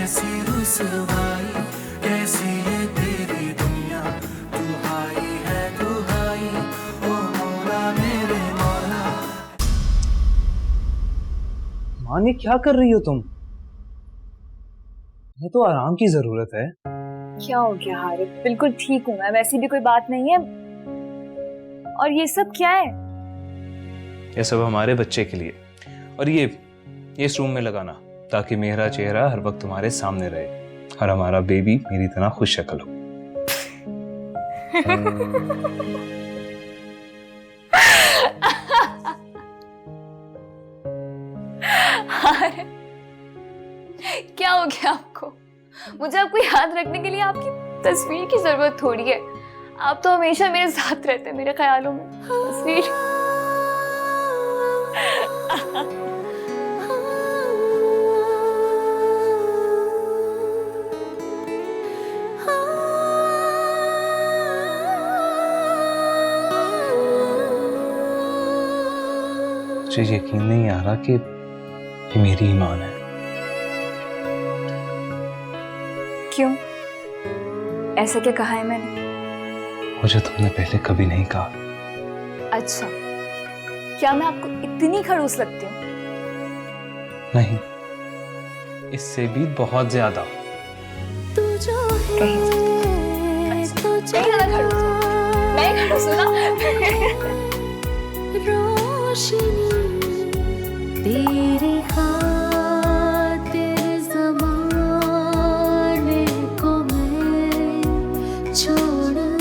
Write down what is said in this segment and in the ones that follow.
कैसी रुसवाई, कैसी है तेरी दुनिया, तू हाई है तू हाई, ओ मौला मेरे मौला। मान ये क्या कर रही हो तुम? मैं तो आराम की जरूरत है। क्या हो गया हारिस? बिल्कुल ठीक हूँ मैं, वैसी भी कोई बात नहीं है। और ये सब क्या है? ये सब हमारे बच्चे के लिए, और ये इस रूम में लगाना ताकि मेरा चेहरा हर वक्त तुम्हारे सामने रहे और हमारा बेबी मेरी तरह खुश शक्ल हो। क्या हो गया आपको? मुझे आपको याद रखने के लिए आपकी तस्वीर की जरूरत थोड़ी है। आप तो हमेशा मेरे साथ रहते हैं, मेरे ख्यालों में। तस्वीर मुझे यकीन नहीं आ रहा कि ये मेरी ईमान है। क्यों? ऐसा क्या कहा है मैंने? मुझे तुमने पहले कभी नहीं कहा। अच्छा, क्या मैं आपको इतनी खड़ूस लगती हूँ? नहीं, इससे भी बहुत ज्यादा। कहीं ज्यादा खड़ूस हूँ। मैं खड़ूस हूँ ना? तेरी खातिर ज़माने को मैं छोड़ दूँ।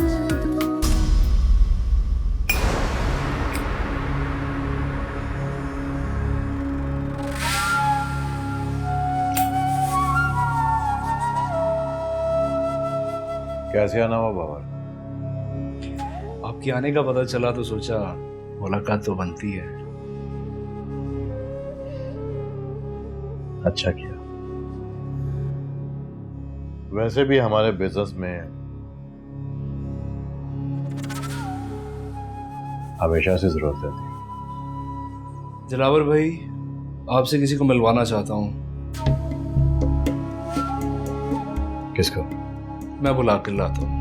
कैसे आना हुआ बाबर? आपके आने का पता चला तो सोचा मुलाकात तो बनती है। अच्छा किया। वैसे भी हमारे बिजनेस में हमेशा से जरूरत रहती है। दिलावर भाई, आपसे किसी को मिलवाना चाहता हूँ। किसको? मैं बुला कर लाता हूँ।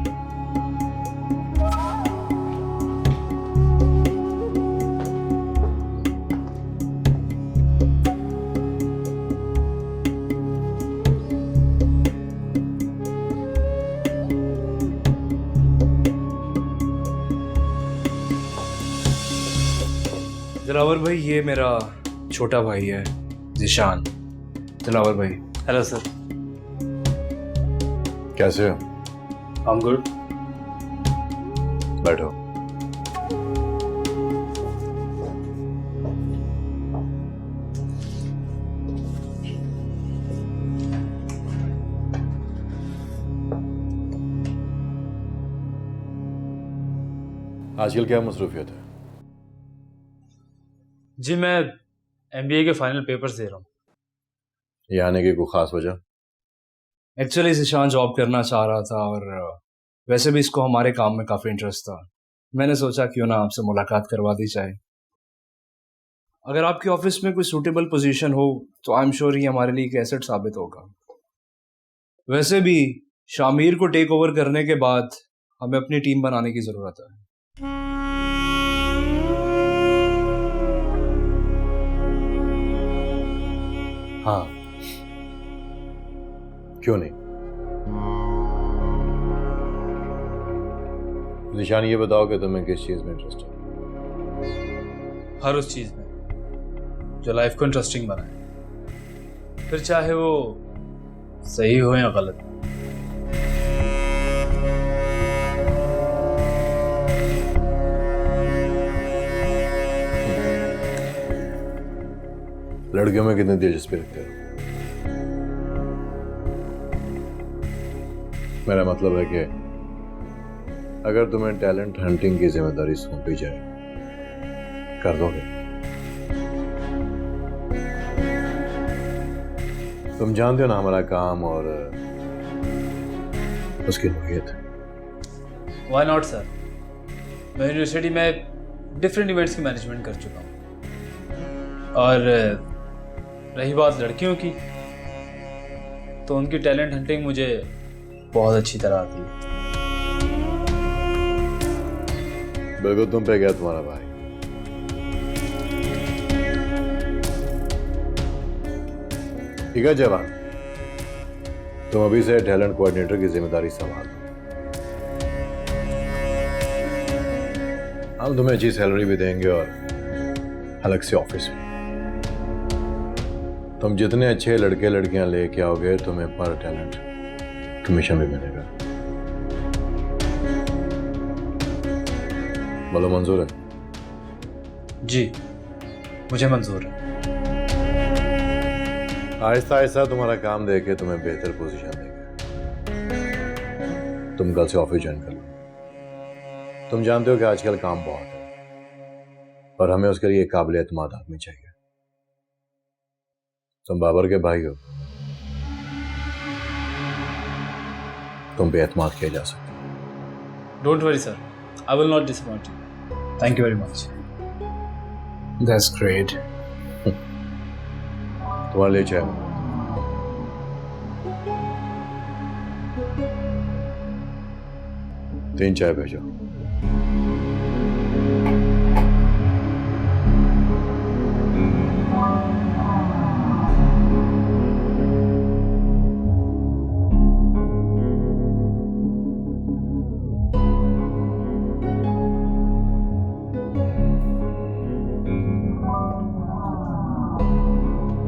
दिलावर भाई, ये मेरा छोटा भाई है जिशान। दिलावर भाई। Hello sir. कैसे हो? I'm good। बैठो। आजकल क्या मसरूफियत है? जी मैं MBA के फाइनल पेपर्स दे रहा हूँ। ये आने की कोई खास वजह? एक्चुअली जिशान जॉब करना चाह रहा था और वैसे भी इसको हमारे काम में काफ़ी इंटरेस्ट था। मैंने सोचा क्यों ना आपसे मुलाकात करवा दी जाए। अगर आपके ऑफिस में कोई सूटेबल पोजीशन हो तो आई एम श्योर ये हमारे लिए एक एसेट साबित होगा। वैसे भी शामिर को टेक ओवर करने के बाद हमें अपनी टीम बनाने की ज़रूरत है। हाँ, क्यों नहीं? निशान, ये बताओ कि तुम्हें किस चीज में इंटरेस्ट है? हर उस चीज़ में जो लाइफ को इंटरेस्टिंग बनाए, फिर चाहे वो सही हो या गलत। लड़कियों में कितनी दिलचस्पी रखते हो? मेरा मतलब है कि अगर तुम्हें टैलेंट हंटिंग की जिम्मेदारी सौंपी जाए, कर दोगे? तुम जानते हो ना हमारा काम और उसकी नोयत। Why not sir. मैं यूनिवर्सिटी में डिफरेंट इवेंट्स की मैनेजमेंट कर चुका हूँ। और रही बात लड़कियों की, तो उनकी टैलेंट हंटिंग मुझे बहुत अच्छी तरह आती है। बिल्कुल तुम पे गया तुम्हारा भाई। ठीक है जवान, तुम अभी से टैलेंट कोऑर्डिनेटर की जिम्मेदारी संभाल लो। हम तुम्हें अच्छी सैलरी भी देंगे और अलग से ऑफिस में। तुम जितने अच्छे लड़के लड़कियां लेके आओगे तुम्हें पर टैलेंट कमीशन भी मिलेगा। बोलो मंजूर है? जी मुझे मंजूर है। आहिस्ता आहिस्ता तुम्हारा काम देके तुम्हें बेहतर पोजीशन देगा। तुम कल से ऑफिस ज्वाइन कर लो। तुम जानते हो कि आजकल काम बहुत है और हमें उसके लिए काबिल एतमाद आदमी चाहिए। तुम बाबर के भाई हो, तुम पे एतमाद किया जा सकता है। Don't worry sir, I will not disappoint you. Thank you very much. That's great. तुम्हारे लिए चाय। तीन चाय भेजो।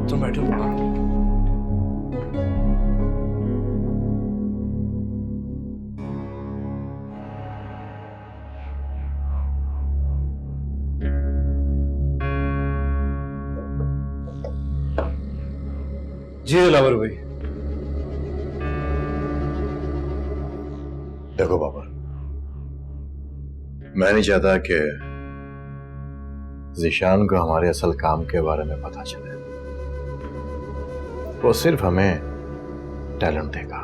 तुम बैठो। जी दिलावर भाई। देखो बाबर, मैं नहीं चाहता कि ज़ीशान को हमारे असल काम के बारे में पता चले। वो सिर्फ हमें टैलेंट देगा,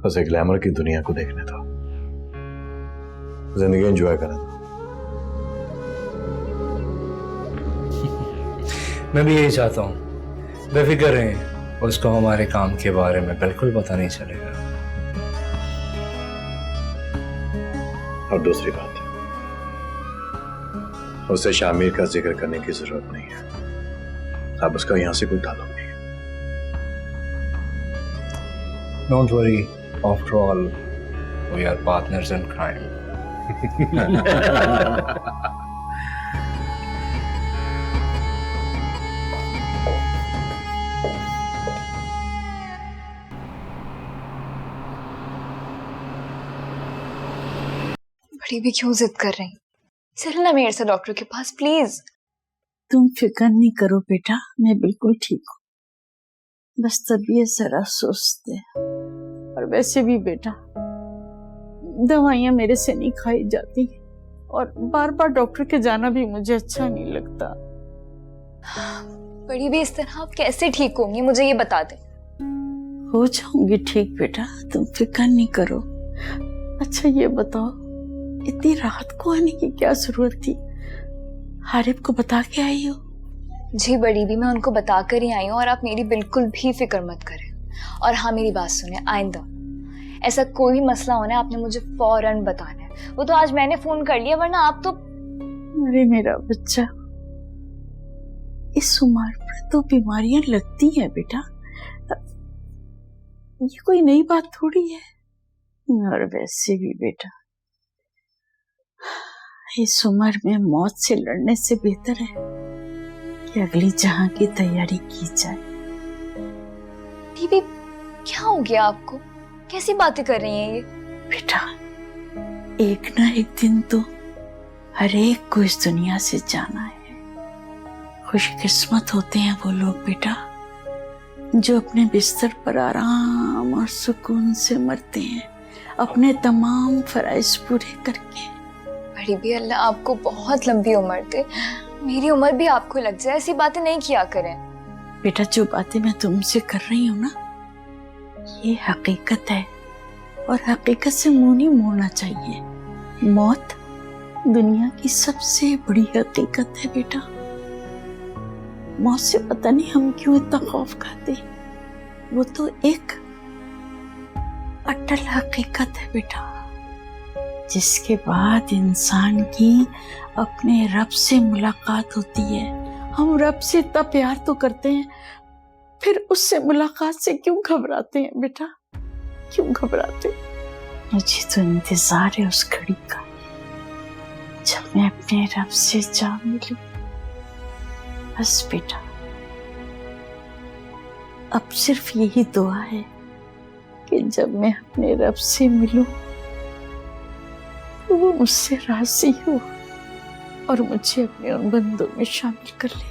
उसे ग्लैमर की दुनिया को देखने दो, जिंदगी एंजॉय करने दो। मैं भी यही चाहता हूँ। बेफिक्र रहें, उसको हमारे काम के बारे में बिल्कुल पता नहीं चलेगा। और दूसरी बात, उसे शामिर का जिक्र करने की जरूरत नहीं है। अब उसका यहां से कोई ताल्लुक नहीं है। Don't worry, after all, we are partners in crime. बड़ी भी क्यों जिद कर रही? चलना मेरे से डॉक्टर के पास प्लीज। तुम फिक्र नहीं करो बेटा, मैं बिल्कुल ठीक हूँ। बस तबीयत जरा सुस्त है। और वैसे भी बेटा, दवाइयाँ मेरे से नहीं खाई जाती और बार बार डॉक्टर के जाना भी मुझे अच्छा नहीं लगता। बड़ी भी इस तरह आप कैसे ठीक होंगी, मुझे ये बता दे। हो जाऊंगी ठीक बेटा, तुम फिक्र नहीं करो। अच्छा ये बताओ, इतनी रात को आने की क्या जरूरत थी? हारिब को बता के आई हो? जी बड़ी भी, मैं उनको बता कर ही आई हूँ और आप मेरी बिल्कुल भी फिक्र मत करें। और हाँ मेरी बात सुने, आइंदा ऐसा कोई भी मसला होना है आपने मुझे फौरन बताना है। वो तो आज मैंने फोन कर लिया, वरना आप तो। अरे मेरा बच्चा, इस उम्र पर तो बीमारियां लगती हैं बेटा, ये कोई नई बात थोड़ी है। और वैसे भी बेटा, इस उम्र में मौत से लड़ने से बेहतर है कि अगली जहां की तैयारी की जाए। दीदी क्या हो गया आपको? कैसी बातें कर रही हैं ये? बेटा, एक ना एक दिन तो हर एक को इस दुनिया से जाना है। खुशकिस्मत होते हैं वो लोग बेटा जो अपने बिस्तर पर आराम और सुकून से मरते हैं, अपने तमाम फराइज पूरे करके। बड़ी भी अल्लाह आपको बहुत लंबी उम्र दे, मेरी उम्र भी आपको लग जाए, ऐसी बातें नहीं किया करें। बेटा, जो बातें मैं तुमसे कर रही हूँ ना, ये हकीकत है और हकीकत से मुंह नहीं मोड़ना चाहिए। मौत दुनिया की सबसे बड़ी हकीकत है बेटा। मौत से पता नहीं हम क्यों इतना खौफ खाते। वो तो एक अटल हकीकत है बेटा, जिसके बाद इंसान की अपने रब से मुलाकात होती है। हम रब से इतना प्यार तो करते हैं, फिर उससे मुलाकात से क्यों घबराते हैं बेटा, क्यों घबराते? मुझे तो इंतजार है उस घड़ी का जब मैं अपने रब से जा मिलूं। बस बेटा, अब सिर्फ यही दुआ है कि जब मैं अपने रब से मिलूं तो वो मुझसे राजी हो और मुझे अपने उन बंदों में शामिल कर ले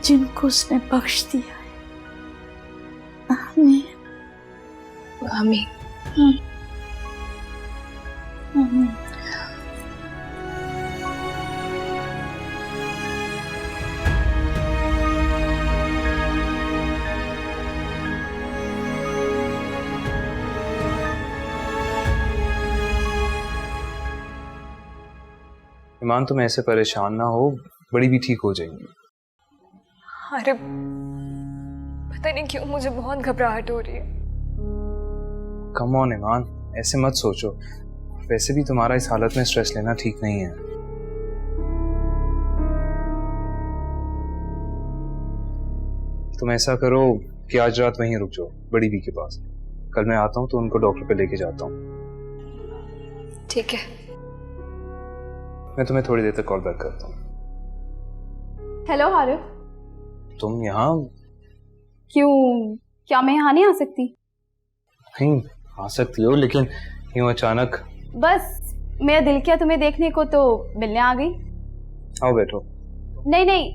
जिनको उसने बख्श दिया है। आमीन आमीन। आमीन। ईमान, तुम ऐसे परेशान ना हो, बड़ी भी ठीक हो जाएंगी। अरे पता नहीं क्यों मुझे बहुत घबराहट हो रही है। कम ऑन ईमान, ऐसे मत सोचो। वैसे भी तुम्हारा इस हालत में स्ट्रेस लेना ठीक नहीं है। तुम ऐसा करो कि आज रात वहीं रुक जाओ बड़ी बी के पास। कल मैं आता हूँ तो उनको डॉक्टर पे लेके जाता हूँ। ठीक है। मैं तुम्हें थोड़ी देर तक कॉल बैक करता हूँ। हेलो हारिफ। तुम यहाँ? क्यों, क्या मैं यहाँ नहीं आ सकती? नहीं, आ सकती हो, लेकिन यूं अचानक। बस मेरा दिल किया तुम्हें देखने को तो मिलने आ गई। आओ बैठो। नहीं नहीं,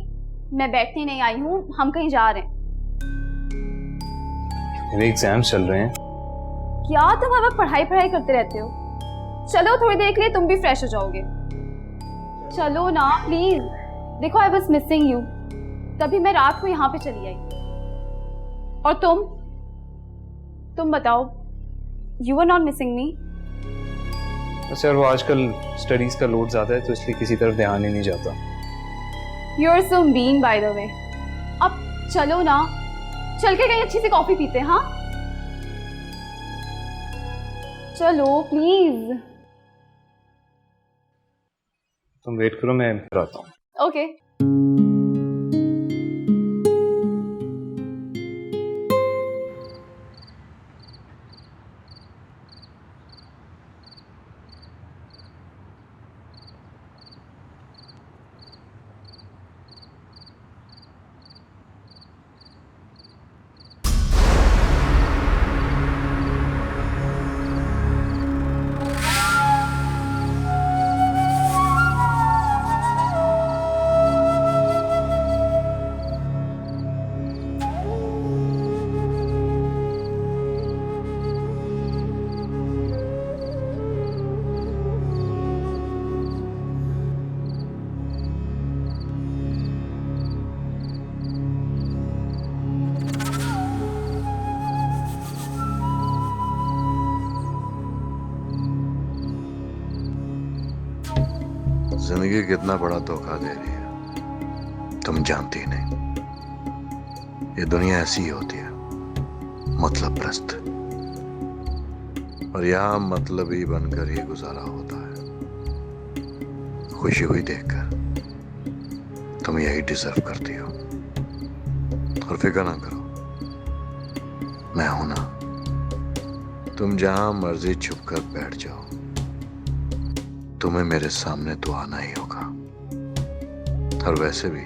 मैं बैठने नहीं आई हूँ, हम कहीं जा रहे हैं। मेरे एग्जाम चल रहे हैं। क्या तुम हर वक्त पढ़ाई पढ़ाई करते रहते हो? चलो थोड़ी देर के लिए तुम भी फ्रेश हो जाओगे। चलो ना प्लीज। देखो आई वॉज मिसिंग यू, तभी मैं रात को यहाँ पे चली आई। और तुम बताओ, you are not missing me? बस यार, वो आजकल स्टडीज का लोड ज्यादा है तो इसलिए किसी तरफ ध्यान ही नहीं जाता। You are so mean by the way. अब चलो ना, चल के कहीं अच्छी सी कॉफी पीते हैं। हाँ चलो प्लीज। तुम वेट करो, मैं आता हूँ। ओके। जिंदगी कितना बड़ा धोखा दे रही है, तुम जानती नहीं। ये दुनिया ऐसी ही होती है, मतलब प्रस्त। और यहाँ मतलबी बनकर ही गुजारा होता है। खुशी हुई देखकर, तुम यही डिजर्व करती हो। और फिक्र ना करो, मैं हूं ना। तुम जहां मर्जी छुपकर बैठ जाओ, तुम्हें मेरे सामने तो आना ही होगा। और वैसे भी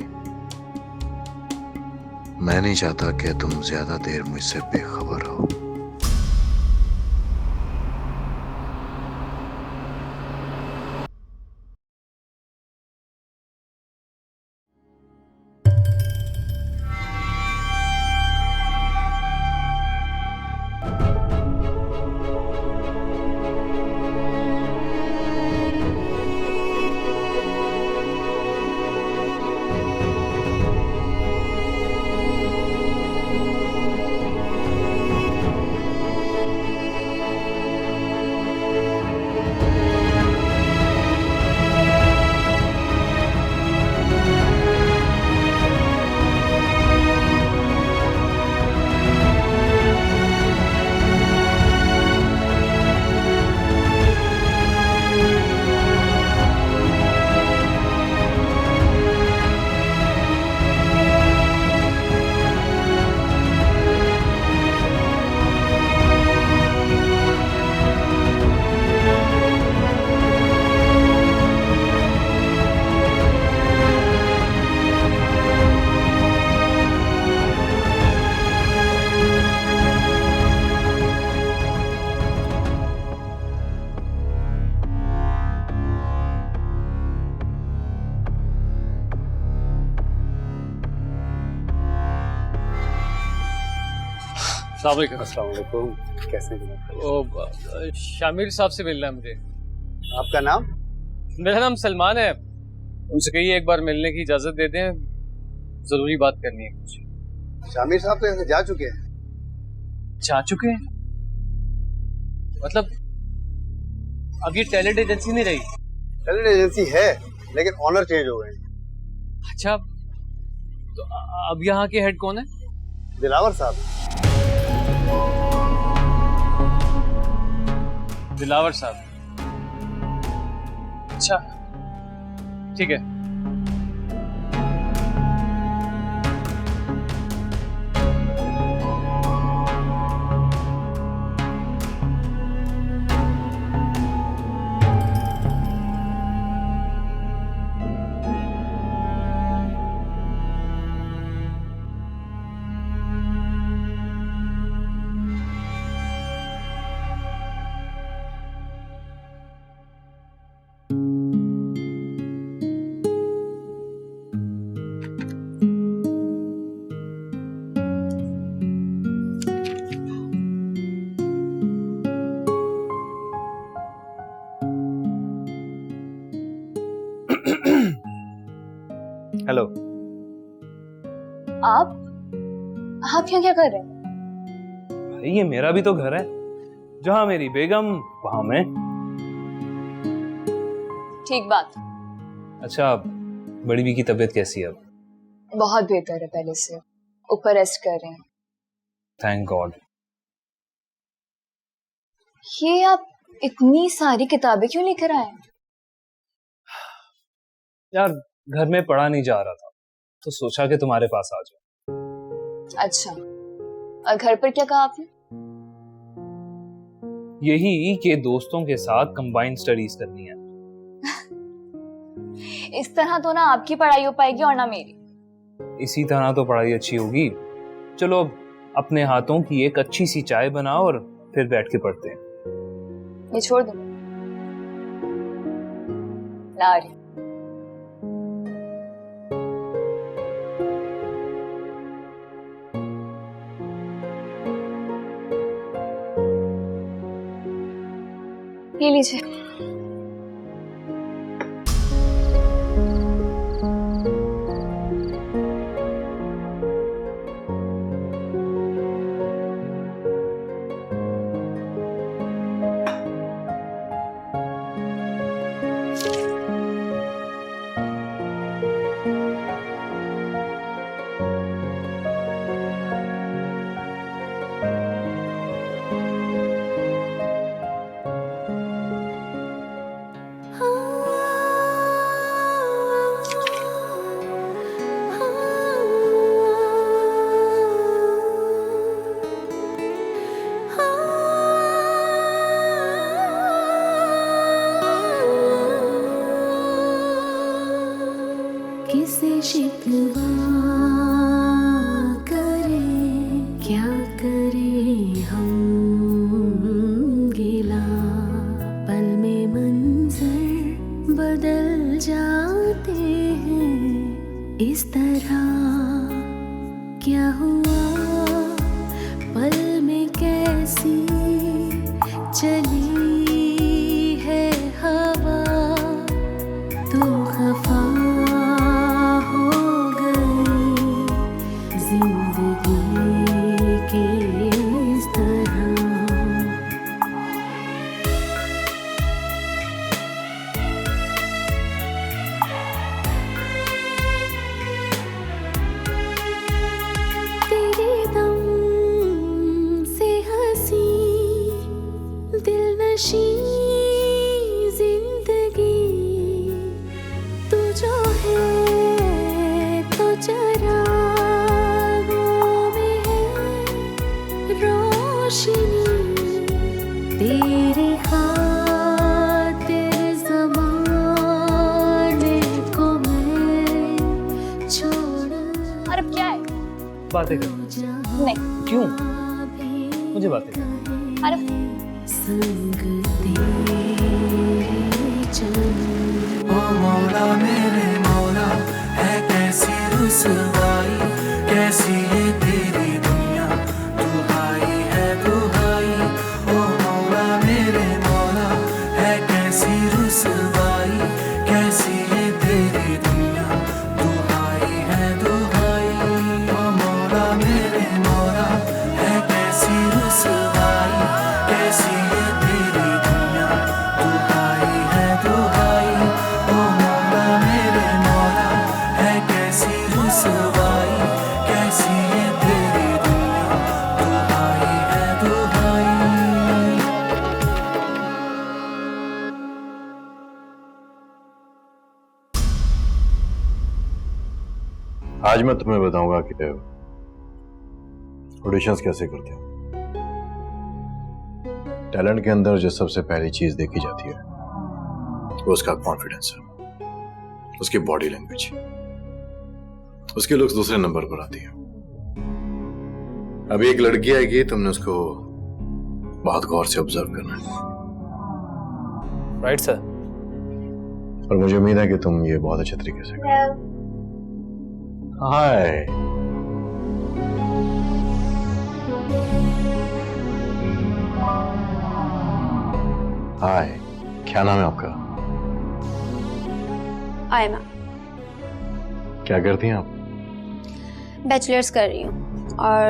मैं नहीं चाहता कि तुम ज्यादा देर मुझसे बेखबर हो। अस्सलाम वालेकुम। कैसे हैं? ओ शामिर साहब से मिलना है मुझे। आपका नाम? मेरा नाम सलमान है। उनसे कहिए एक बार मिलने की इजाजत दे दें, जरूरी बात करनी है कुछ। शामिर साहब तो यहाँ से जा चुके हैं। जा चुके हैं? मतलब अब ये टैलेंट एजेंसी नहीं रही? टैलेंट एजेंसी है लेकिन ऑनर चेंज हो गए। अच्छा, तो अब यहाँ के हेड कौन है? दिलावर साहब। दिलावर साहब, अच्छा ठीक है। हेलो। आप यहाँ क्या कर रहे हैं? भाई ये मेरा भी तो घर है, जहाँ मेरी बेगम वहां मैं। ठीक बात। अच्छा, बड़ी बी की तबीयत कैसी है अब? बहुत बेहतर है पहले से, ऊपर रेस्ट कर रहे हैं। Thank God. ये आप इतनी सारी किताबें क्यों लेकर आए? यार घर में पढ़ा नहीं जा रहा था तो सोचा कि तुम्हारे पास आ जाऊं। अच्छा, और घर पर क्या कहा आपने? यही कि दोस्तों के साथ कंबाइंड स्टडीज करनी है। इस तरह तो ना आपकी पढ़ाई हो पाएगी और ना मेरी। इसी तरह तो पढ़ाई अच्छी होगी। चलो अब अपने हाथों की एक अच्छी सी चाय बनाओ और फिर बैठ के पढ़ते हैं। ये छोड़ दो, ला रही। ये लीजिए। किसे शिकवा करे, क्या करे हम गिला, पल में मंजर बदल जाते हैं इस तरह। क्या हुआ पल में कैसी चली है हवा, तो खफा जिंदगी तू जो है तो चरागों में है रोशनी, तेरे खातिर ज़माने को मैं छोड़। और अब क्या है? बातें कर। नहीं। क्यों? मुझे बातें कर। अरे संग तेरे चल। ओ मौला मेरे मौला, है कैसी रुसवाई, कैसी है तेरी दुनिया, तू हाय मैं तुम्हें बताऊंगा कि ऑडिशंस कैसे करते हैं। टैलेंट के अंदर जो सबसे पहली चीज देखी जाती है वो उसका कॉन्फिडेंस है, उसकी बॉडी लैंग्वेज, उसकी लुक्स दूसरे नंबर पर आती है। अभी एक लड़की आएगी, तुमने उसको बहुत गौर से ऑब्जर्व करना है। Right sir. और मुझे उम्मीद है कि तुम ये बहुत अच्छे तरीके से करो। हाय, हाय, क्या नाम है आपका? आयमा। क्या करती हैं आप? बैचलर्स कर रही हूँ और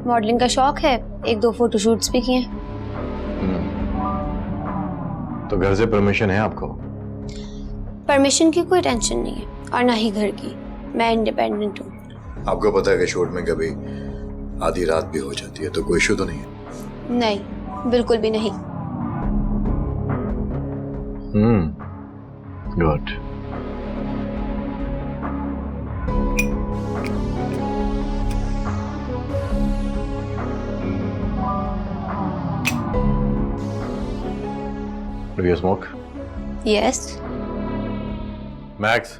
मॉडलिंग का शौक है, 1-2 फोटोशूट्स भी किए। तो घर से परमिशन है आपको? परमिशन की कोई टेंशन नहीं है और ना ही घर की, मैं इंडिपेंडेंट हूँ। आपको पता है कि शूट में कभी आधी रात भी हो जाती है, तो कोई इशू तो नहीं है? नहीं, बिल्कुल भी नहीं। गुड। Do you smoke? Yes. Max?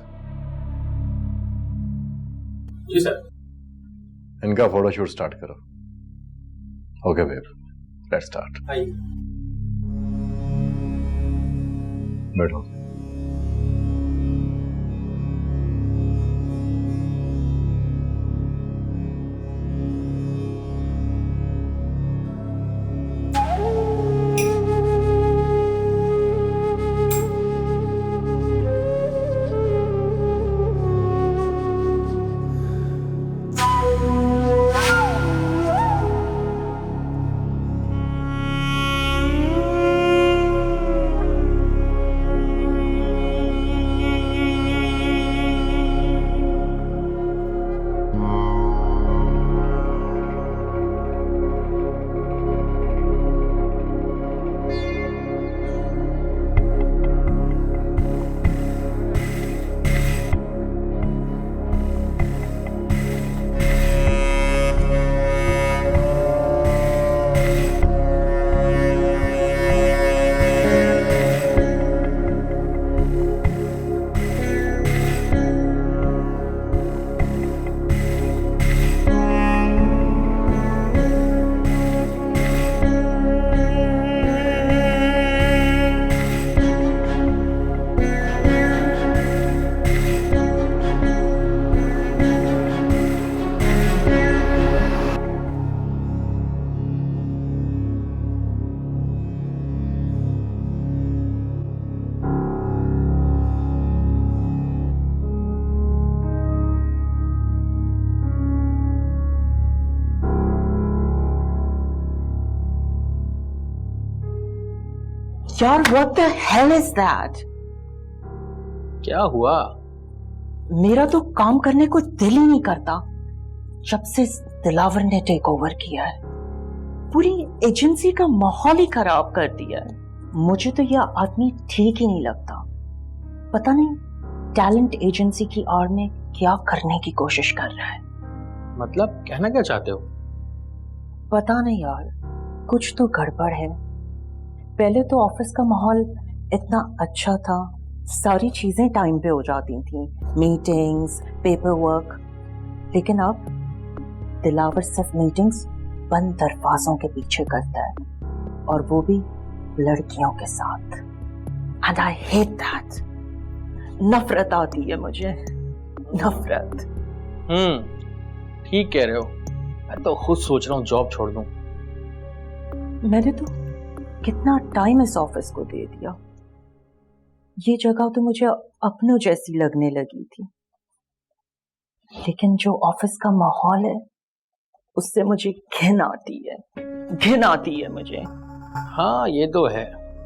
जी सर। इनका फोटोशूट स्टार्ट करो। Okay babe, let's start. बैठो। यार what the hell is that? क्या हुआ? मेरा तो काम करने को दिल ही नहीं करता जब से दिलावर ने टेक ओवर किया है। पूरी एजेंसी का माहौल ही खराब कर दिया है। मुझे तो यह आदमी ठीक ही नहीं लगता। पता नहीं टैलेंट एजेंसी की आड़ में क्या करने की कोशिश कर रहा है। मतलब कहना क्या चाहते हो? पता नहीं यार, कुछ तो गड़बड़ है। पहले तो ऑफिस का माहौल इतना अच्छा था, सारी चीजें टाइम पे हो जाती थी, मीटिंग्स, पेपर वर्क। लेकिन अब दिलावर सिर्फ मीटिंग्स बंद दरवाजों के पीछे करता है, और वो भी लड़कियों के साथ। And I hate that. नफरत आती है मुझे, नफरत। ठीक कह रहे हो। मैं तो खुद सोच रहा हूँ जॉब छोड़ दूं। मैंने तो कितना टाइम इस ऑफिस को दे दिया। ये जगह तो मुझे अपनों जैसी लगने लगी थी, लेकिन जो ऑफिस का माहौल है उससे मुझे घिन आती है, घिन आती है मुझे। हाँ ये तो है,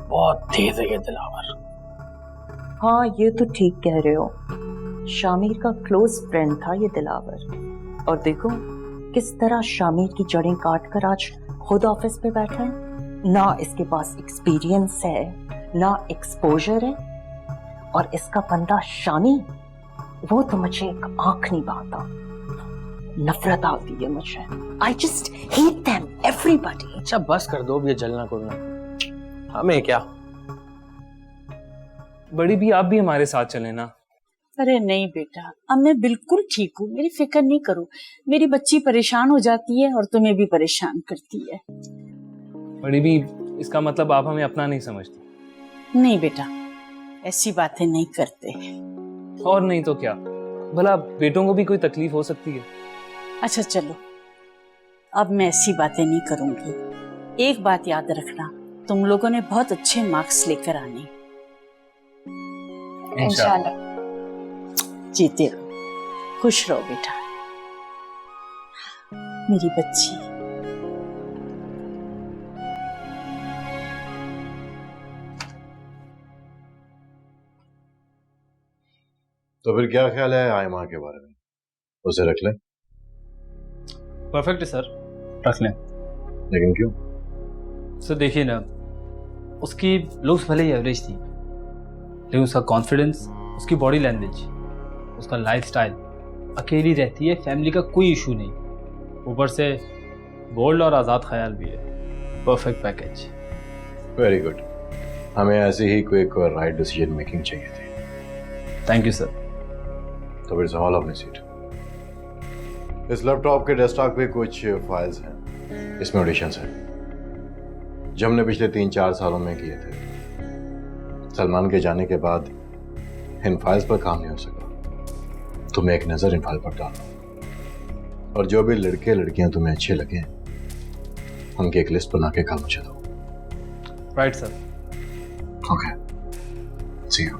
बहुत तेज है ये दिलावर। हाँ ये तो ठीक कह रहे हो। शामिर का क्लोज फ्रेंड था ये दिलावर, और देखो किस तरह शामिर की जड़ें काट कर आज खुद ऑफिस पे बैठा है। ना इसके पास एक्सपीरियंस है, ना एक्सपोजर है, और इसका बंदा शानी, वो तो मुझे एक आंख नहीं भाता। नफरत आती है मुझे। I just hate them everybody. अच्छा बस कर दो, अब ये जलना कुलना हमें क्या। बड़ी भी आप भी हमारे साथ चले ना। अरे नहीं बेटा, अब मैं बिल्कुल ठीक हूँ, मेरी फिक्र नहीं करो। मेरी बच्ची परेशान हो जाती है और तुम्हें भी परेशान करती है। बड़ी भी, इसका मतलब आप हमें अपना नहीं समझती। नहीं बेटा, ऐसी बातें नहीं करते। और नहीं तो क्या, भला बेटों को भी कोई तकलीफ हो सकती है। अच्छा चलो, अब मैं ऐसी बातें नहीं करूंगी। एक बात याद रखना, तुम लोगों ने बहुत अच्छे मार्क्स लेकर आने। इंशाल्लाह। जीते रहो, खुश रहो बेटा, मेरी बच्ची। तो फिर क्या ख्याल है आयमा के बारे में? उसे रख लें? परफेक्ट है सर, रख लें। लेकिन क्यों? सर देखिए ना, उसकी लुक्स भले ही एवरेज थी, लेकिन उसका कॉन्फिडेंस, उसकी बॉडी लैंग्वेज, उसका लाइफस्टाइल, अकेली रहती है, फैमिली का कोई इशू नहीं, ऊपर से बोल्ड और आज़ाद ख्याल भी है। Perfect package. Very good. हमें ऐसी ही क्विक और राइट डिसीजन मेकिंग चाहिए थी। Thank you sir. तो फिर संभालो अपनी सीट। इस लैपटॉप के डेस्कटॉप पे कुछ फाइल्स हैं, इसमें ऑडिशंस हैं जो हमने पिछले 3-4 सालों में किए थे। सलमान के जाने के बाद इन फाइल्स पर काम नहीं हो सका। तुम्हें एक नज़र इन फाइल पर डालो और जो भी लड़के लड़कियां तुम्हें अच्छे लगे उनकी एक लिस्ट बना के कल मुझे दो। Right sir. Okay, see you.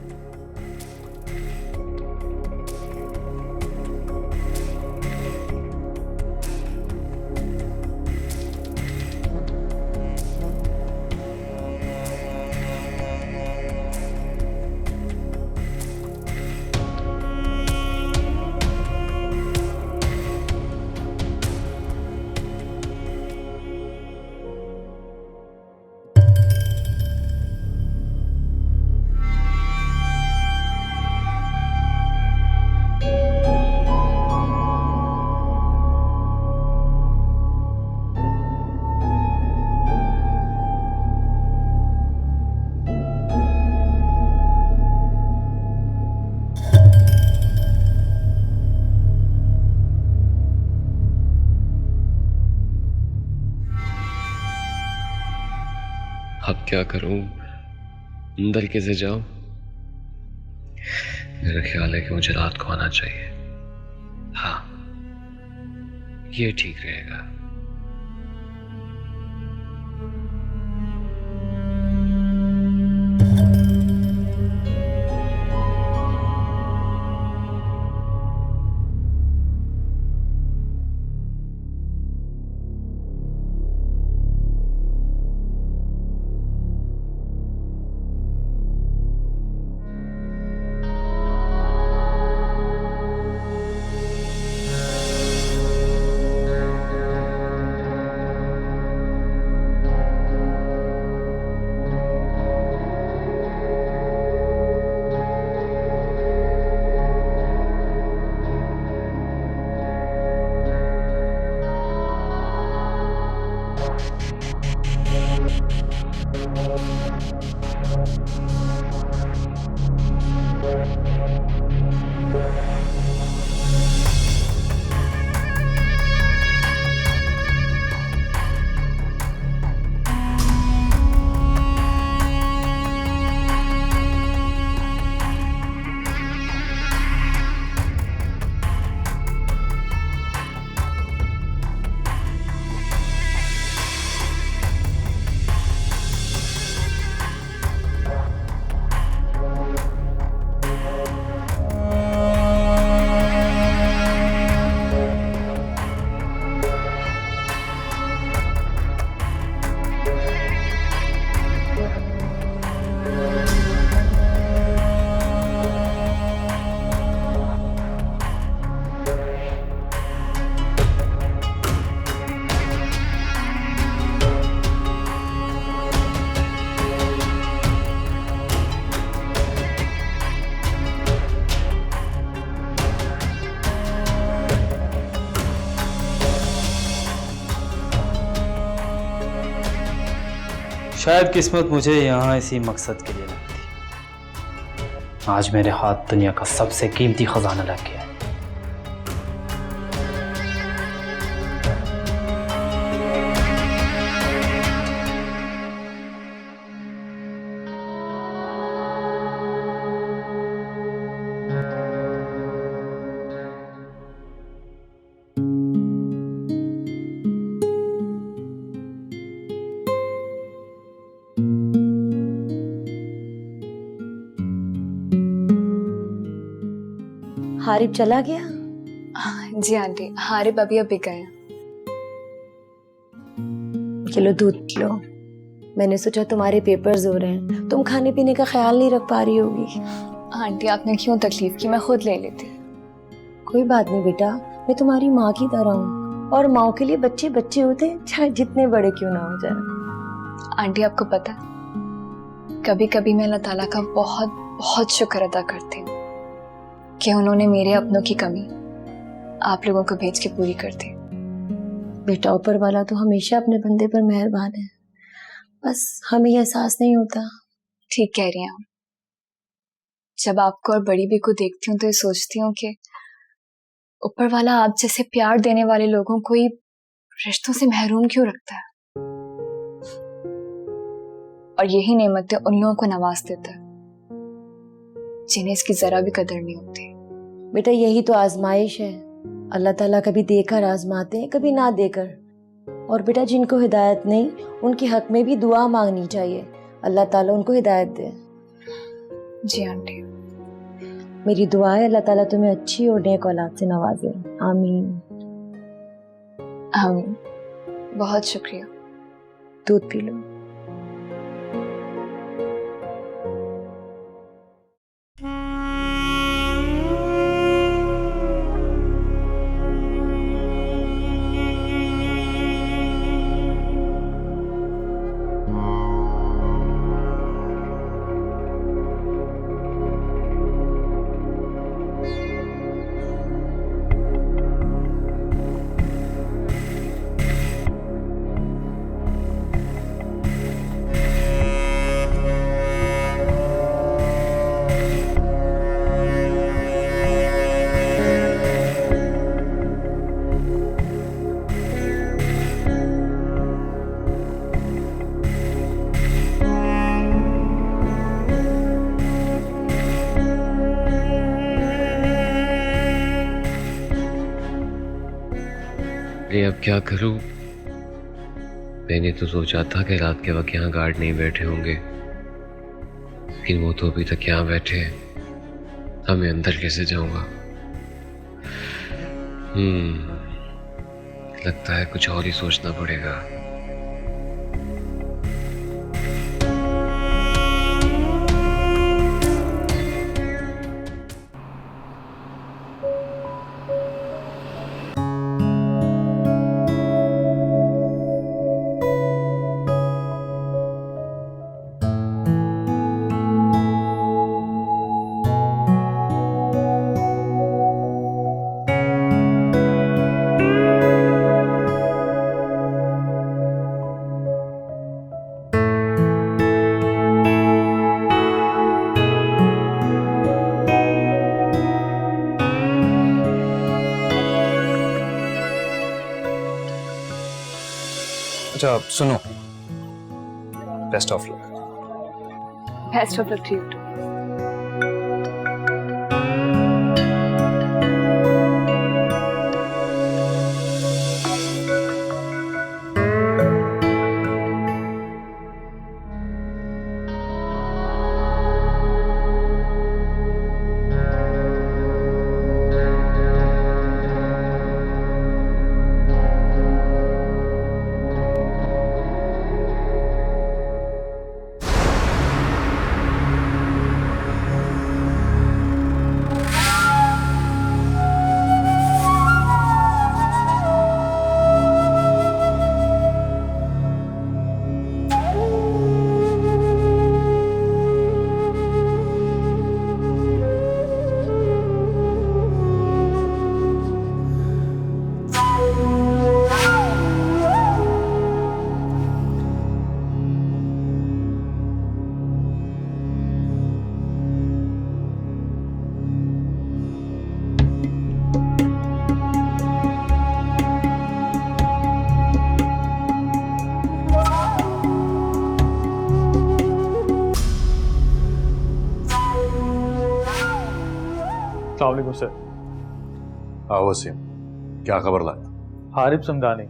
अब क्या करूं, अंदर कैसे जाऊं? मेरा ख्याल है कि मुझे रात को आना चाहिए। हाँ, ये ठीक रहेगा। शायद किस्मत मुझे यहाँ इसी मकसद के लिए लाई थी। आज मेरे हाथ दुनिया का सबसे कीमती खजाना लग गया है। हारिब चला गया? जी आंटी, हारिब अभी अभी गए। चलो दूध पी लो। मैंने सोचा तुम्हारे पेपर्स हो रहे हैं, तुम खाने पीने का ख्याल नहीं रख पा रही होगी। आंटी आपने क्यों तकलीफ की, मैं खुद ले लेती। कोई बात नहीं बेटा, मैं तुम्हारी माँ की तरह हूँ और माँ के लिए बच्चे बच्चे होते हैं, चाहे जितने बड़े क्यों ना हो जाए। आंटी आपको पता है, कभी कभी मैं अल्लाह ताला का बहुत बहुत शुक्र अदा करती हूँ कि उन्होंने मेरे अपनों की कमी आप लोगों को भेज के पूरी कर दी। बेटा ऊपर वाला तो हमेशा अपने बंदे पर मेहरबान है, बस हमें ये एहसास नहीं होता। ठीक कह रही हैं आप। जब आपको और बड़ी भी को देखती हूँ तो ये सोचती हूँ कि ऊपर वाला आप जैसे प्यार देने वाले लोगों को ही रिश्तों से महरूम क्यों रखता है, और यही नेमतें उन लोगों को नवाज देता है जिन्हें इसकी जरा भी कदर नहीं होती। बेटा यही तो आजमाइश है, अल्लाह ताला कभी देकर आजमाते हैं, कभी ना देकर। और बेटा जिनको हिदायत नहीं उनके हक में भी दुआ मांगनी चाहिए, अल्लाह ताला उनको हिदायत दे। जी आंटी। मेरी दुआ है अल्लाह ताला तुम्हें अच्छी और नेक औलाद से नवाजे। आमीन आमीन। बहुत शुक्रिया। दूध पी लो। अब क्या करूं? मैंने तो सोचा था कि रात के वक्त यहाँ गार्ड नहीं बैठे होंगे, लेकिन वो तो अभी तक यहाँ बैठे हैं। अब मैं अंदर कैसे जाऊंगा? लगता है कुछ और ही सोचना पड़ेगा। अच्छा सुनो, best of luck. Best of luck to you. Sir. हाँ वसीम, क्या खबर लाया? हारिब समदानी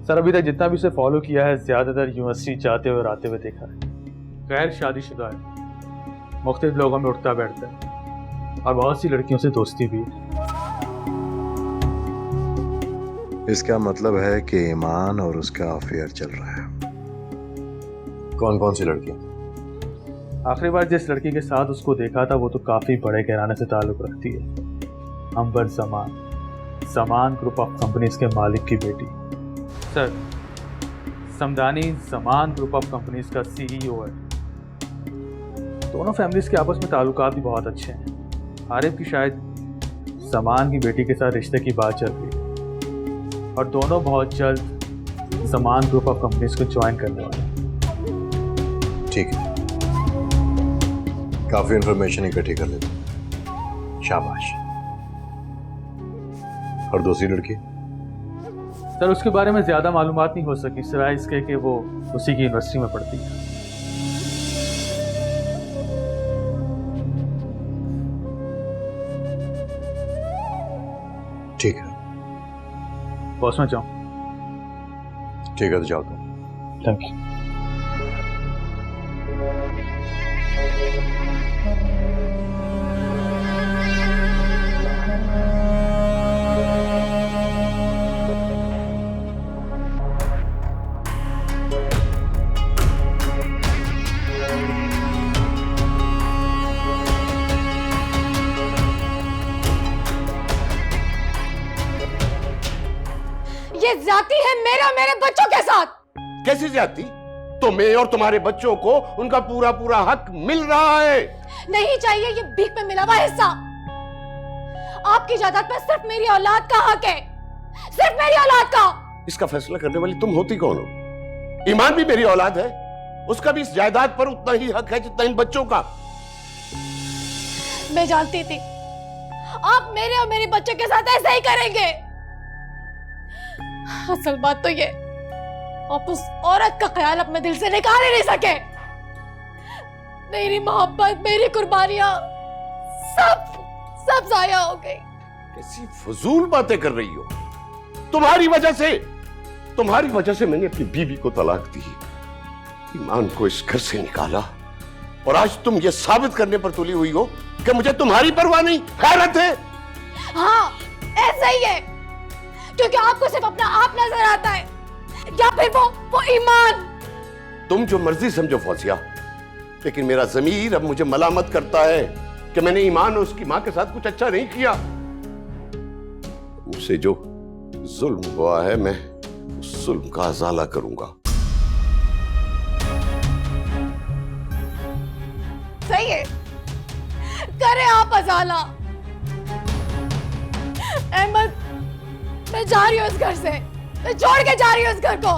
सर, अभी तक जितना भी उसे फॉलो किया है ज्यादातर यूनिवर्सिटी जाते हुए और आते हुए देखा है। गैर शादीशुदा है, मुख्तलिफ लोगों में उठता बैठता है और बहुत सी लड़कियों से दोस्ती भी है। इसका मतलब है कि ईमान और उसका अफेयर चल रहा है। कौन कौन सी लड़कियां? आखिरी बार जिस लड़की के साथ उसको देखा था वो तो काफी बड़े घराने से ताल्लुक रखती है, अंबर जमान ग्रुप ऑफ कंपनीज के मालिक की बेटी। Sir, Samdani Zaman group of companies का सीईओ है। दोनों फैमिलीज के आपस में ताल्लुकात भी बहुत अच्छे हैं। आरिफ की शायद जमान की बेटी के साथ रिश्ते की बात चल रही है और दोनों बहुत जल्द जमान ग्रुप ऑफ कंपनीज को ज्वाइन करने वाले हैं। ठीक है, काफी इंफॉर्मेशन इकट्ठी कर लेते हैं, शाबाश। और दूसरी लड़की? सर, उसके बारे में ज्यादा मालूमात नहीं हो सकी सिवाय इसके कि वो उसी की यूनिवर्सिटी में पढ़ती है। ठीक है बॉस, मैं जाऊँ? ठीक है तो जाओ तुम। Thank you. ये ज्यादती है मेरे बच्चों के साथ। कैसी ज्यादती? तुम्हें और तुम्हारे बच्चों को उनका पूरा पूरा हक मिल रहा है। नहीं चाहिए ये भीख में मिला हुआ हिस्सा। आपकी जायदाद पर सिर्फ मेरी औलाद का हक है, सिर्फ मेरी औलाद का। इसका फैसला करने वाली तुम होती कौन हो? ईमान भी मेरी औलाद है, उसका भी इस जायदाद पर उतना ही हक है जितना इन बच्चों का। मैं जानती थी आप मेरे और मेरे बच्चों के साथ ऐसा ही करेंगे। असल बात तो ये, आप उस औरत का ख्याल अपने दिल से निकाल ही नहीं सके। मेरी मोहब्बत, मेरी कुर्बानियां सब जाया हो गई। कैसी फजूल बातें कर रही हो? तुम्हारी वजह से मैंने अपनी बीवी को तलाक दी, ईमान को इस घर से निकाला, और आज तुम ये साबित करने पर तुली हुई हो कि मुझे तुम्हारी परवाह नहीं, हैरत है। हाँ, ऐसा ही है, क्योंकि आपको सिर्फ अपना आप नजर आता है, या फिर वो ईमान। तुम जो मर्जी समझो फौजिया, लेकिन मेरा ज़मीर अब मुझे मलामत करता है कि मैंने ईमान और उसकी मां के साथ कुछ अच्छा नहीं किया। मुझसे जो जुल्म हुआ है, मैं उस जुल्म का अज़ाला करूंगा। सही है, करे आप अज़ाला। अहमद, मैं जा रही हूं इस घर से, मैं छोड़ के जा रही हूं इस घर को।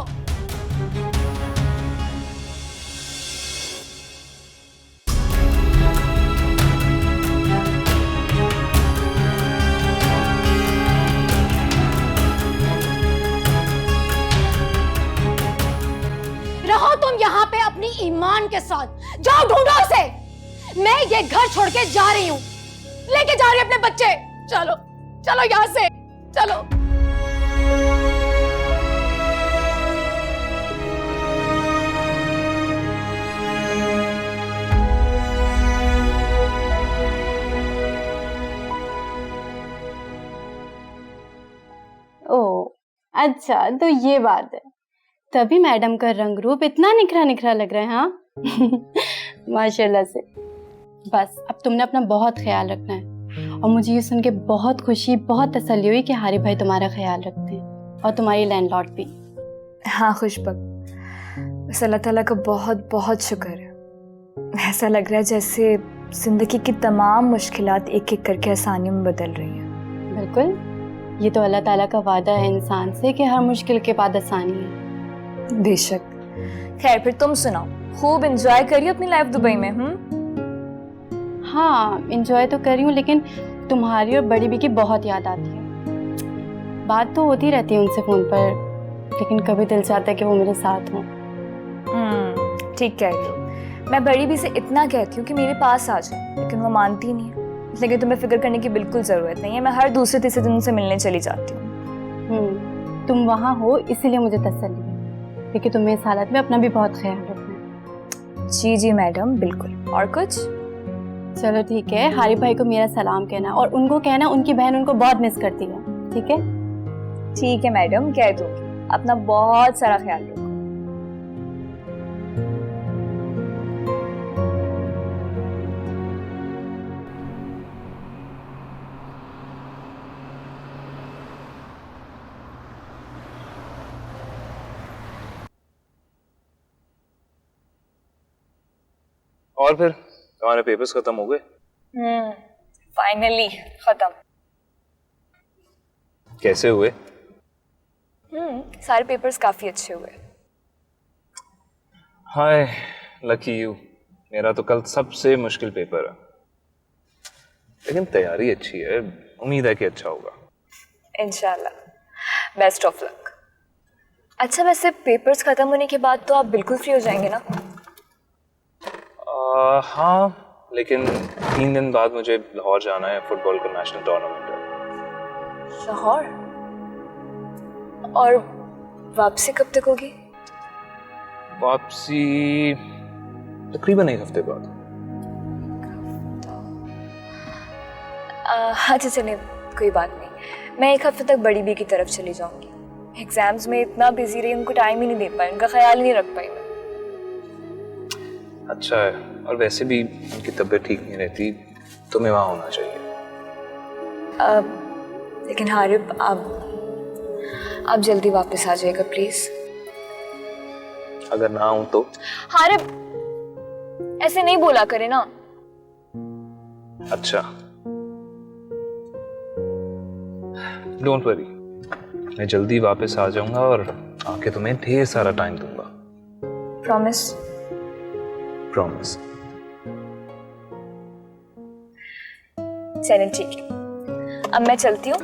रहो तुम यहाँ पे अपनी ईमान के साथ, जाओ ढूंढो उसे। मैं ये घर छोड़ के जा रही हूँ, लेके जा रही हूँ अपने बच्चे। चलो चलो यहाँ से, चलो। ओह अच्छा, तो ये बात है, तभी मैडम का रंग रूप इतना निखरा निखरा लग रहा है। हाँ माशाल्लाह से। बस अब तुमने अपना बहुत ख्याल रखना है, और मुझे ये सुन के बहुत खुशी, बहुत तसल्ली हुई कि हारिब भाई तुम्हारा ख्याल रखते हैं, और तुम्हारी लैंडलॉर्ड भी। हाँ खुशबक, बस अल्लाह ताला का बहुत बहुत शुक्र है। ऐसा लग रहा है जैसे जिंदगी की तमाम मुश्किलात एक एक करके आसानियों में बदल रही हैं। बिल्कुल, ये तो अल्लाह ताला का वादा है इंसान से कि हर मुश्किल के बाद आसानी है। बेशक। खैर फिर तुम सुनाओ, खूब एंजॉय करिए अपनी लाइफ दुबई में? हाँ एंजॉय तो कर रही हूँ, लेकिन तुम्हारी और बड़ी बी की बहुत याद आती है। बात तो होती रहती है उनसे फ़ोन पर, लेकिन कभी दिल चाहता है कि वो मेरे साथ हों। ठीक कह रही हो। मैं बड़ी बी से इतना कहती हूँ कि मेरे पास आ जाए, लेकिन वो मानती नहीं है। लेकिन तुम्हें फिक्र करने की बिल्कुल जरूरत नहीं है, मैं हर दूसरे तीसरे दिन उनसे मिलने चली जाती हूँ। तुम वहाँ हो इसीलिए मुझे तसल्ली है, क्योंकि तुम्हें इस हालत में अपना भी बहुत ख्याल रखना है। जी जी मैडम, बिल्कुल। और कुछ? चलो ठीक है, हारिफ भाई को मेरा सलाम कहना और उनको कहना उनकी बहन उनको बहुत मिस करती है। ठीक है? ठीक है मैडम, कह दूंगी। अपना बहुत सारा ख्याल रखो। और फिर तुम्हारे पेपर्स खत्म हो गए? फाइनली खत्म। कैसे हुए? सारे पेपर्स काफी अच्छे हुए। हाय लकी यू, मेरा तो कल सबसे मुश्किल पेपर है, लेकिन तैयारी अच्छी है, उम्मीद है कि अच्छा होगा। इंशाल्लाह, बेस्ट ऑफ लक। अच्छा वैसे पेपर्स खत्म होने के बाद तो आप बिल्कुल फ्री हो जाएंगे ना? हाँ, लेकिन 3 दिन बाद मुझे लाहौर जाना है, फुटबॉल का नेशनल टूर्नामेंट है। लाहौर? और वापसी कब तक होगी? वापसी तकरीबन 1 हफ्ते बाद। अच्छा चलिए, कोई बात नहीं, मैं 1 हफ्ते तक बड़ी बी की तरफ चली जाऊंगी। एग्जाम्स में इतना बिजी रही, उनको टाइम ही नहीं दे पाई, उनका ख्याल ही नहीं रख पाई मैं। अच्छा है, और वैसे भी उनकी तबीयत ठीक नहीं रहती, तुम्हें वहाँ होना चाहिए। लेकिन हारिफ, आप जल्दी वापस आ जाएगा प्लीज। अगर ना हूं तो? हारिफ ऐसे नहीं बोला करे ना। अच्छा, डोंट वरी, मैं जल्दी वापस आ जाऊंगा और आके तुम्हें ढेर सारा टाइम दूंगा। प्रॉमिस? प्रॉमिस। चलें ठीक है, अब मैं चलती हूँ,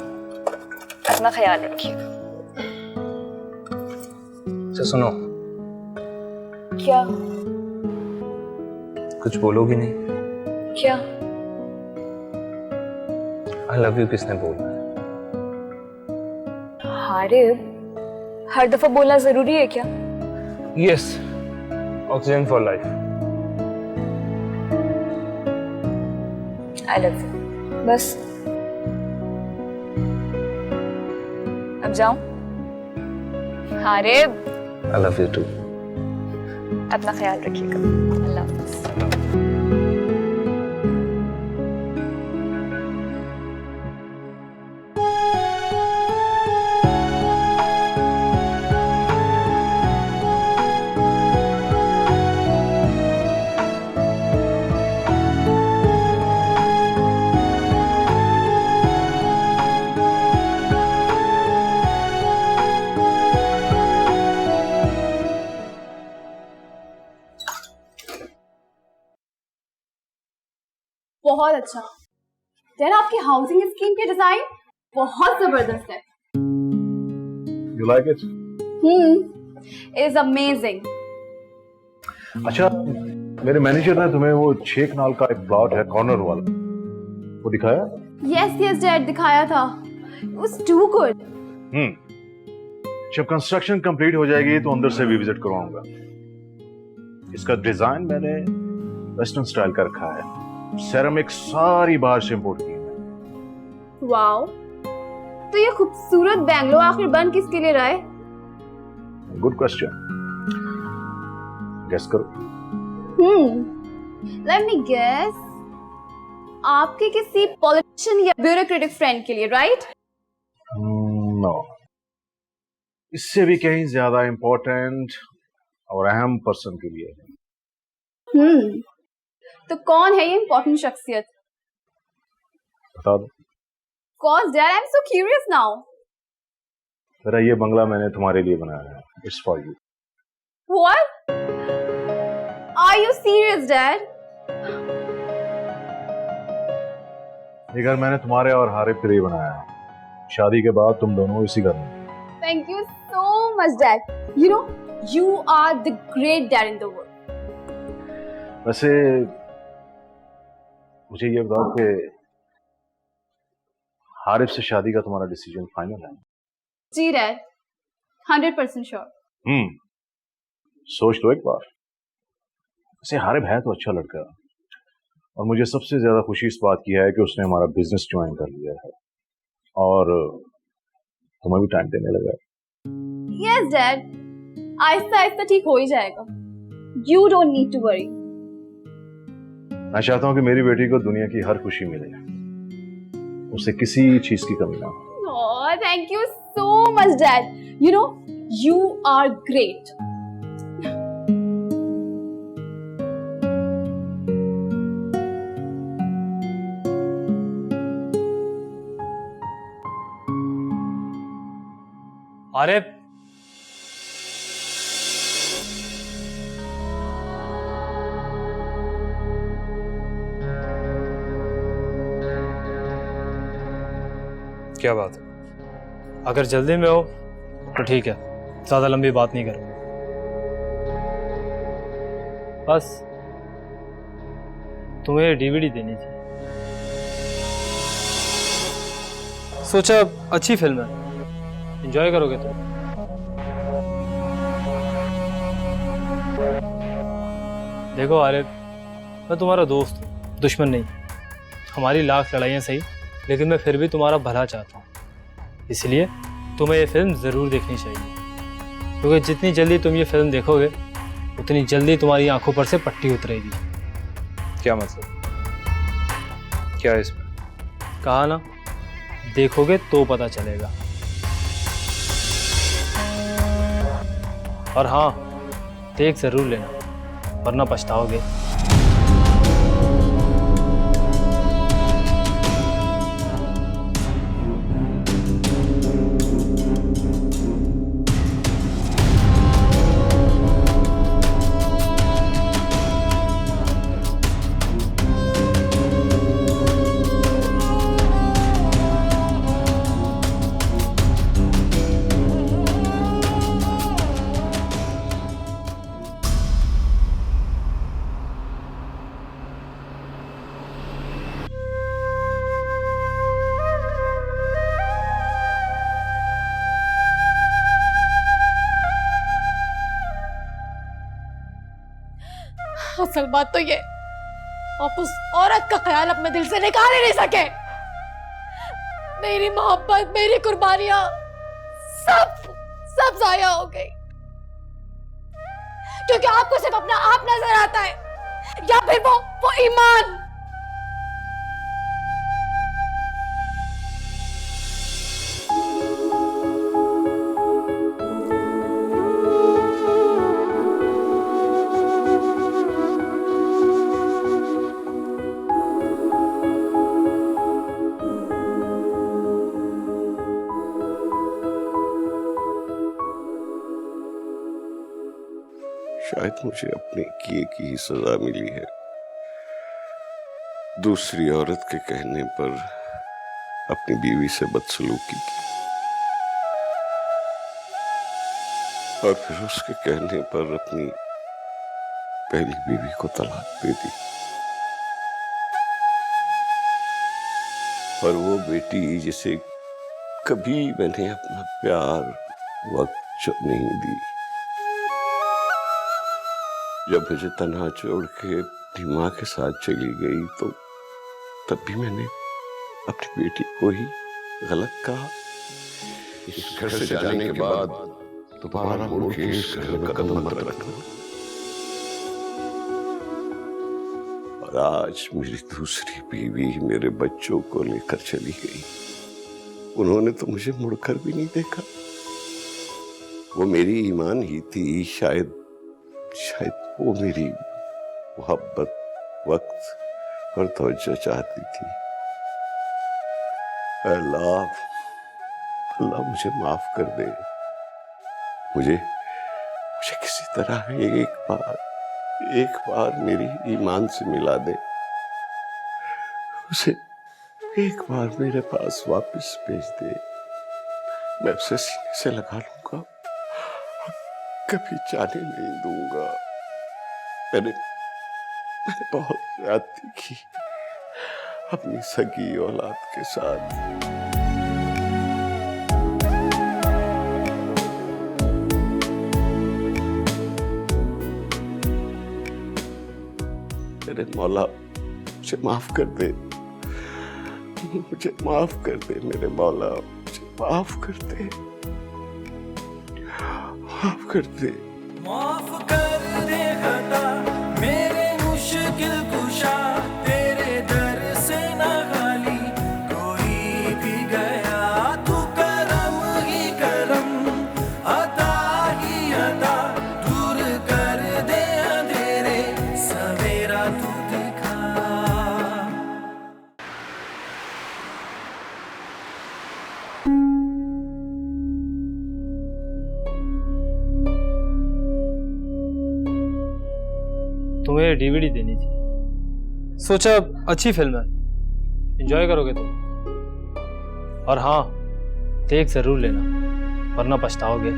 अपना ख्याल रखिएगा। अच्छा सुनो। क्या? कुछ बोलोगी नहीं? क्या? आई लव यू किसने बोला है? हारिफ, हर दफा बोलना जरूरी है क्या? Yes, oxygen for life. I love you, बस। अब जाऊं? Harif, I love you too. अपना ख्याल रखिएगा। अल्लाह हाफ़िज़। बहुत अच्छा यार, आपकी हाउसिंग स्कीम के डिजाइन बहुत जबरदस्त है। You like it? Is amazing. अच्छा, मेरे मैनेजर ने तुम्हें वो 6 कनाल का एक प्लॉट है कॉर्नर वाला, वो दिखाया? यस यस डैड, दिखाया था। It was too good. जब कंस्ट्रक्शन कंप्लीट हो जाएगी तो अंदर से भी विजिट करवाऊंगा। इसका डिजाइन मैंने वेस्टर्न स्टाइल का रखा है, सेरामिक सारी बाहर से इंपोर्ट की है। वाओ, तो ये खूबसूरत बैंगलो आखिर बन किसके लिए रहा है? गुड क्वेश्चन, गेस करो। लेट मी गेस, आपके किसी पॉलिटिशियन या ब्यूरोक्रेटिक फ्रेंड के लिए, राइट? नो, इससे भी कहीं ज्यादा इंपॉर्टेंट और अहम पर्सन के लिए। तो कौन है ये इंपॉर्टेंट शख्सियत? बता दो। Cause Dad, I'm so curious now. मेरा ये बंगला मैंने तुम्हारे लिए बनाया है। It's for you. What? Are you serious, Dad? ये घर मैंने तुम्हारे और हारिफ के लिए बनाया है। शादी के बाद तुम दोनों इसी घर में। Thank you so much, Dad. You know, you are the great dad in the world. वैसे मुझे ये बताओ कि हारिफ से शादी का तुम्हारा डिसीजन फाइनल है? जी डैड, 100% श्योर। सोच लो एक बार। वैसे हारिफ है तो अच्छा लड़का, और मुझे सबसे ज्यादा खुशी इस बात की है कि उसने हमारा बिजनेस ज्वाइन कर लिया है और तुम्हें भी टाइम देने लगा है। यस डैड, आहिस्ता आहिस्ता ठीक हो ही जाएगा। You don't need to worry. मैं चाहता हूं कि मेरी बेटी को दुनिया की हर खुशी मिले, उसे किसी चीज की कमी ना हो। Oh, thank you so much, Dad. You know, you are great. अरे क्या बात है? अगर जल्दी में हो तो ठीक है, ज्यादा लंबी बात नहीं करूंगा। बस तुम्हें डीवीडी देनी थी। सोचा अच्छी फिल्म है, एंजॉय करोगे तुम। देखो आरिफ, मैं तुम्हारा दोस्त हूँ, दुश्मन नहीं। हमारी लाख लड़ाइयाँ सही, लेकिन मैं फिर भी तुम्हारा भला चाहता हूँ। इसलिए तुम्हें ये फिल्म ज़रूर देखनी चाहिए, क्योंकि जितनी जल्दी तुम ये फिल्म देखोगे उतनी जल्दी तुम्हारी आंखों पर से पट्टी उतरेगी। क्या मतलब? क्या है इसमें? कहा ना, देखोगे तो पता चलेगा। और हाँ, देख ज़रूर लेना, वरना पछताओगे। असल बात तो ये, आप उस औरत का ख्याल अपने दिल से निकाल ही नहीं सके। मेरी मोहब्बत, मेरी कुर्बानियां सब जाया हो गई, क्योंकि आपको सिर्फ अपना आप नजर आता है, या फिर वो ईमान। शायद मुझे अपने किए की ही सजा मिली है। दूसरी औरत के कहने पर अपनी बीवी से बदसलूकी की, और फिर उसके कहने पर अपनी पहली बीवी को तलाक दे दी। और वो बेटी जिसे कभी मैंने अपना प्यार, वक्त नहीं दी, जब मुझे तन्हा छोड़ के अपनी माँ के साथ चली गई, तो तब भी मैंने अपनी बेटी को ही गलत कहा। इस घर से जाने के बाद तुम्हारा मुड़ के इस घर में कदम मत रखना। और आज मेरी दूसरी बीवी मेरे बच्चों को लेकर चली गई। उन्होंने तो मुझे मुड़कर भी नहीं देखा। वो मेरी ईमान ही थी, शायद वो मेरी मोहब्बत, वक्त और तवज्जो चाहती थी। अल्लाह मुझे माफ कर दे। मुझे किसी तरह एक बार मेरी ईमान से मिला दे। उसे एक बार मेरे पास वापस भेज दे। मैं उसे सीने से लगा लूंगा, कभी जाने नहीं दूंगा। मैंने बहुत ज्यादती की अपनी सगी औलाद के साथ। मेरे मौला मुझे माफ कर दे, मुझे माफ कर दे मेरे मौला, मुझे माफ कर दे, माफ कर दे। माफ कर दे खता मेरे मुश्किल कुशा, तेरे दर से न खाली कोई भी गया, तू करम ही करम, अता ही अता, दूर कर दे अंधेरे, सवेरा तू दिखा। तुम्हें डीवीडी देनी थी, सोचा अच्छी फिल्म है, एंजॉय करोगे तुम। और हाँ, देख जरूर लेना वरना पछताओगे।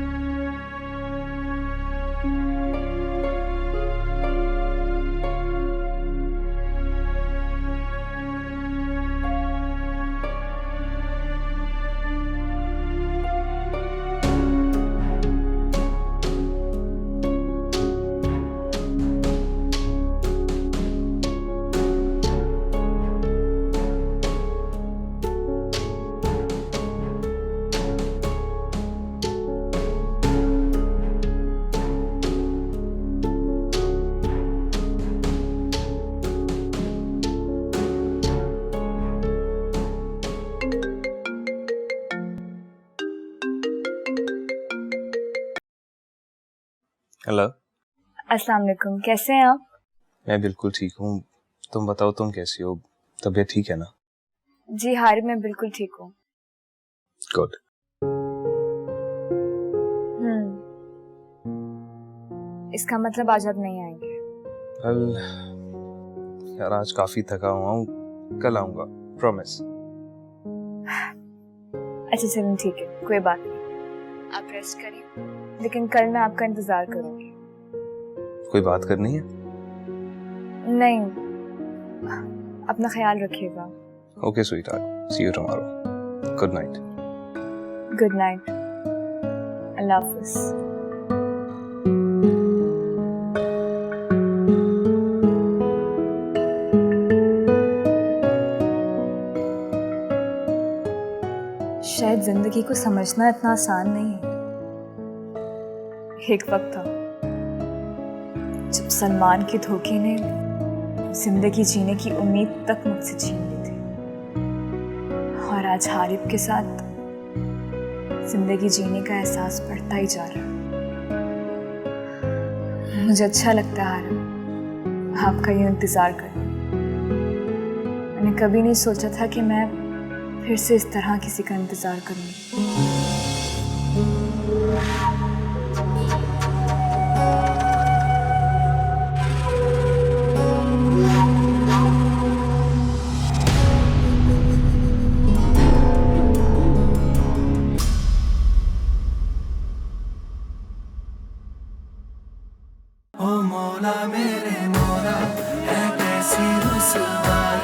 हेलो। अस्सलाम वालेकुम, कैसे हैं आप? मैं बिल्कुल ठीक हूँ, तुम बताओ तुम कैसी हो? तबीयत ठीक है ना? जी हारिब, मैं बिल्कुल ठीक हूँ। गुड। इसका मतलब आज आप नहीं आएंगे? कल यार आज काफी थका हुआ हूँ, कल आऊंगा, प्रॉमिस। अच्छा चलो ठीक है, कोई बात नहीं, आप रेस्ट करिए, लेकिन कल मैं आपका इंतजार करूंगी। कोई बात करनी है? नहीं, अपना ख्याल रखिएगा। Okay sweetheart, see you tomorrow. Good night. Good night, अल्लाह हाफिज। शायद जिंदगी को समझना इतना आसान नहीं है। एक वक्त था जब सलमान के धोखे ने जिंदगी जीने की उम्मीद तक मुझसे छीन ली थी, और आज हारिब के साथ जिंदगी जीने का एहसास बढ़ता ही जा रहा है। मुझे अच्छा लगता है हारिब, आपका यूं इंतजार करना। मैंने कभी नहीं सोचा था कि मैं फिर से इस तरह किसी का इंतजार करूंगी। ओ मौला मेरे मौला, है कैसी रुसवाई,